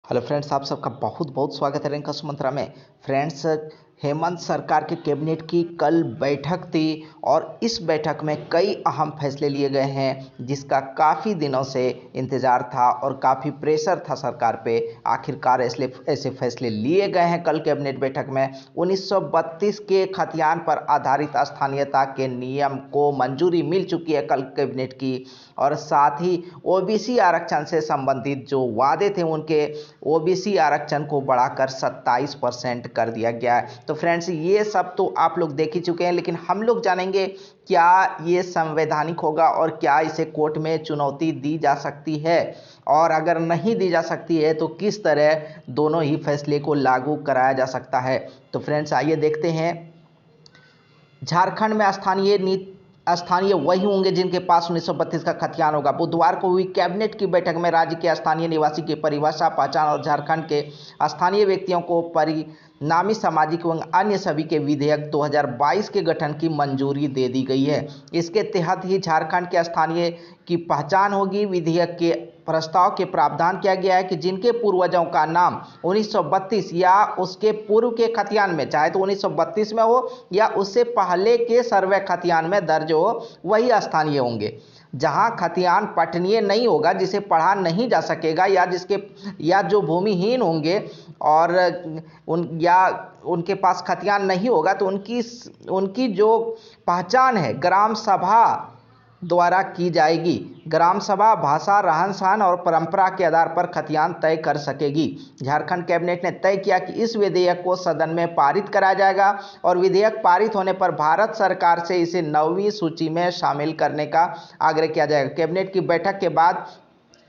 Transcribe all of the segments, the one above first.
Hello friends, आप सबका बहुत बहुत स्वागत है रैंकर्स मंत्रा में। फ्रेंड्स, हेमंत सरकार के कैबिनेट की कल बैठक थी और इस बैठक में कई अहम फैसले लिए गए हैं जिसका काफ़ी दिनों से इंतज़ार था और काफ़ी प्रेशर था सरकार पे। आखिरकार ऐसे फैसले लिए गए हैं कल कैबिनेट बैठक में। 1932 के खतियान पर आधारित स्थानीयता के नियम को मंजूरी मिल चुकी है कल कैबिनेट की, और साथ ही ओबीसी आरक्षण से संबंधित जो वादे थे उनके ओबीसी आरक्षण को बढ़ाकर 27% कर दिया गया है। तो फ्रेंड्स, ये सब तो आप लोग देख ही चुके हैं, लेकिन हम लोग जानेंगे क्या ये संवैधानिक होगा और क्या इसे कोर्ट में चुनौती दी जा सकती है, और अगर नहीं दी जा सकती है तो किस तरह दोनों ही फैसले को लागू कराया जा सकता है। तो फ्रेंड्स, आइए देखते हैं। झारखंड में स्थानीय वही होंगे जिनके पास 1932 का खतियान होगा। बुधवार को हुई कैबिनेट की बैठक में राज्य के स्थानीय निवासी की परिभाषा, पहचान और झारखंड के स्थानीय व्यक्तियों को परिणामी सामाजिक एवं अन्य सभी के विधेयक 2022 के गठन की मंजूरी दे दी गई है। इसके तहत ही झारखंड के स्थानीय की पहचान होगी। विधेयक के प्रस्ताव के प्रावधान किया गया है कि जिनके पूर्वजों का नाम 1932 या उसके पूर्व के खतियान में, चाहे तो 1932 में हो या उससे पहले के सर्वे खतियान में दर्ज हो, वही स्थानीय होंगे। जहां खतियान पठनीय नहीं होगा, जिसे पढ़ा नहीं जा सकेगा, या जो भूमिहीन होंगे और उनके पास खतियान नहीं होगा, तो उनकी जो पहचान है ग्राम सभा द्वारा की जाएगी। ग्राम सभा भाषा, रहन सहन और परंपरा के आधार पर खतियान तय कर सकेगी। झारखंड कैबिनेट ने तय किया कि इस विधेयक को सदन में पारित कराया जाएगा और विधेयक पारित होने पर भारत सरकार से इसे 9वीं सूची में शामिल करने का आग्रह किया जाएगा। कैबिनेट की बैठक के बाद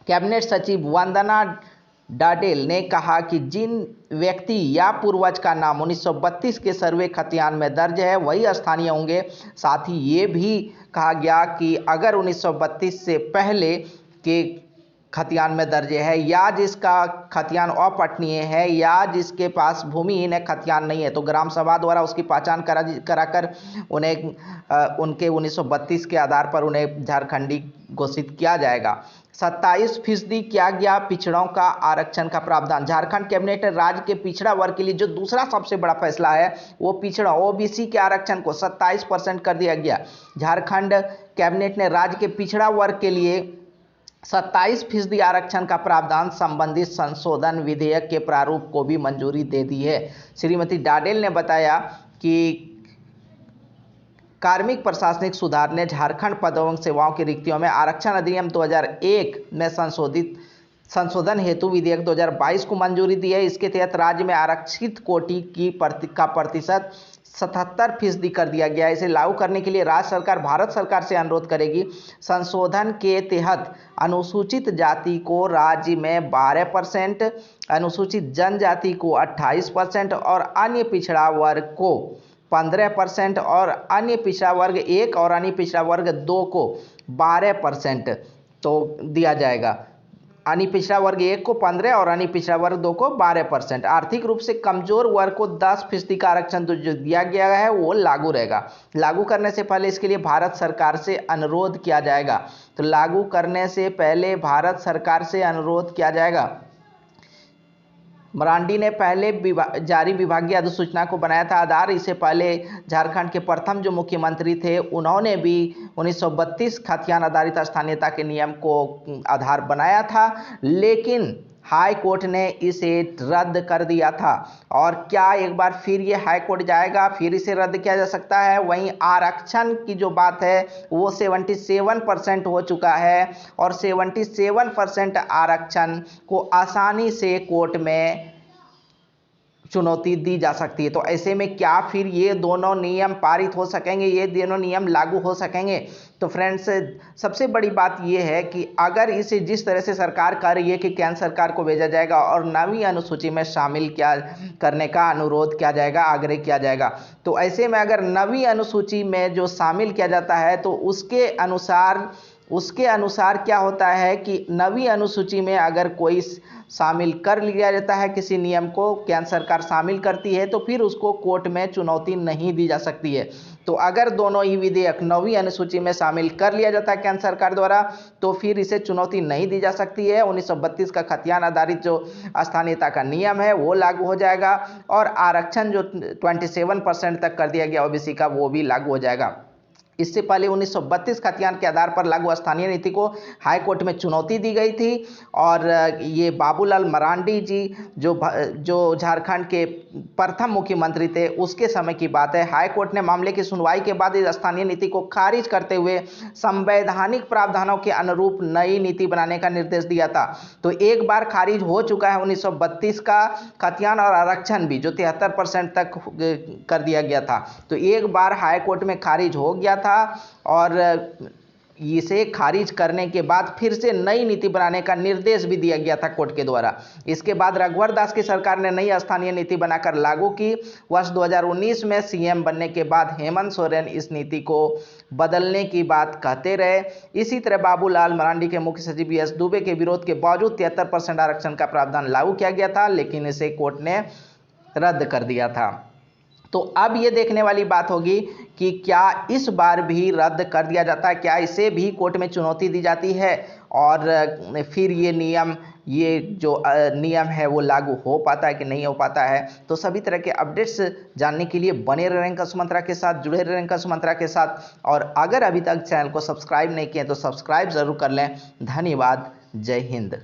कैबिनेट सचिव वंदना डाडेल ने कहा कि जिन व्यक्ति या पूर्वज का नाम 1932 के सर्वे खतियान में दर्ज है वही स्थानीय होंगे। साथ ही ये भी कहा गया कि अगर 1932 से पहले के खतियान में दर्ज है या जिसका खतियान अपठनीय है या जिसके पास भूमिहीन है, खतियान नहीं है, तो ग्राम सभा द्वारा उसकी पहचान कराकर उन्हें उनके 1932 के आधार पर उन्हें झारखंडी घोषित किया जाएगा। 27% किया गया पिछड़ों का आरक्षण का प्रावधान। झारखंड कैबिनेट ने राज्य के पिछड़ा वर्ग के लिए जो दूसरा सबसे बड़ा फैसला है वो पिछड़ा ओबीसी के आरक्षण को 27% कर दिया गया। झारखंड कैबिनेट ने राज्य के पिछड़ा वर्ग के लिए 27% आरक्षण का प्रावधान संबंधित संशोधन विधेयक के प्रारूप को भी मंजूरी दे दी है। श्रीमती डाडेल ने बताया कि कार्मिक प्रशासनिक सुधार ने झारखंड पद एवं सेवाओं की रिक्तियों में आरक्षण अधिनियम 2001 में संशोधन हेतु विधेयक 2022 को मंजूरी दी है। इसके तहत राज्य में आरक्षित कोटि का प्रतिशत 77% कर दिया गया है। इसे लागू करने के लिए राज्य सरकार भारत सरकार से अनुरोध करेगी। संशोधन के तहत अनुसूचित जाति को राज्य में 12%, अनुसूचित जनजाति को 28% और अन्य पिछड़ा वर्ग को 15% और अन्य पिछड़ा वर्ग 1 और अन्य पिछड़ा वर्ग 2 को 12% तो दिया जाएगा। अन्य पिछड़ा वर्ग 1 को 15 और अन्य पिछड़ा वर्ग 2 को 12%। आर्थिक रूप से कमजोर वर्ग को 10% का आरक्षण जो दिया गया है वो लागू रहेगा। लागू करने से पहले इसके लिए भारत सरकार से अनुरोध किया जाएगा। तो लागू करने से पहले भारत सरकार से अनुरोध किया जाएगा। मरांडी ने पहले जारी विभागीय अधिसूचना को बनाया था आधार। इससे पहले झारखंड के प्रथम जो मुख्यमंत्री थे उन्होंने भी 1932 खतियान आधारित स्थानीयता के नियम को आधार बनाया था, लेकिन हाई कोर्ट ने इसे रद्द कर दिया था। और क्या एक बार फिर ये हाई कोर्ट जाएगा, फिर इसे रद्द किया जा सकता है। वहीं आरक्षण की जो बात है वो 77% हो चुका है और 77% आरक्षण को आसानी से कोर्ट में चुनौती दी जा सकती है। तो ऐसे में क्या फिर ये दोनों नियम पारित हो सकेंगे, ये दोनों नियम लागू हो सकेंगे? तो फ्रेंड्स, सबसे बड़ी बात ये है कि अगर इसे जिस तरह से सरकार कर रही है कि केंद्र सरकार को भेजा जाएगा और 9वीं अनुसूची में शामिल करने का अनुरोध किया जाएगा, आग्रह किया जाएगा, तो ऐसे में अगर 9वीं अनुसूची में जो शामिल किया जाता है तो उसके अनुसार क्या होता है कि 9वीं अनुसूची में अगर कोई शामिल कर लिया जाता है, किसी नियम को केंद्र सरकार शामिल करती है, तो फिर उसको कोर्ट में चुनौती नहीं दी जा सकती है। तो अगर दोनों ही विधेयक 9वीं अनुसूची में शामिल कर लिया जाता है केंद्र सरकार द्वारा, तो फिर इसे चुनौती नहीं दी जा सकती है। 1932 का खतियान आधारित जो स्थानीयता का नियम है वो लागू हो जाएगा, और आरक्षण जो 27% तक कर दिया गया ओबीसी का, वो भी लागू हो जाएगा। इससे पहले 1932 खतियान के आधार पर लागू स्थानीय नीति को हाई कोर्ट में चुनौती दी गई थी, और ये बाबूलाल मरांडी जी जो झारखंड के प्रथम मुख्यमंत्री थे, उसके समय की बात है। हाई कोर्ट ने मामले की सुनवाई के बाद इस स्थानीय नीति को खारिज करते हुए संवैधानिक प्रावधानों के अनुरूप नई नीति बनाने का निर्देश दिया था। तो एक बार खारिज हो चुका है 1932 का खतियान और आरक्षण भी, जो 73% तक कर दिया गया था। तो एक बार हाई कोर्ट में खारिज हो गया था, और इसे खारिज करने के बाद फिर से नई नीति बनाने का निर्देश भी दिया गया था कोर्ट के द्वारा। इसके बाद रघुवर दास की सरकार ने नई स्थानीय नीति बनाकर लागू की। वर्ष 2019 में सीएम बनने के बाद हेमंत सोरेन इस नीति को बदलने की बात कहते रहे। इसी तरह बाबूलाल मरांडी के मुख्य सचिव बीएस दुबे के विरोध के बावजूद 73% आरक्षण का प्रावधान लागू किया गया था, लेकिन इसे कोर्ट ने रद्द कर दिया था। तो अब ये देखने वाली बात होगी कि क्या इस बार भी रद्द कर दिया जाता है, क्या इसे भी कोर्ट में चुनौती दी जाती है, और फिर ये जो नियम है वो लागू हो पाता है कि नहीं हो पाता है। तो सभी तरह के अपडेट्स जानने के लिए बने रहें कसुमंत्रा के साथ, जुड़े रहें कसुमंत्रा के साथ, और अगर अभी तक चैनल को सब्सक्राइब नहीं किए तो सब्सक्राइब जरूर कर लें। धन्यवाद। जय हिंद।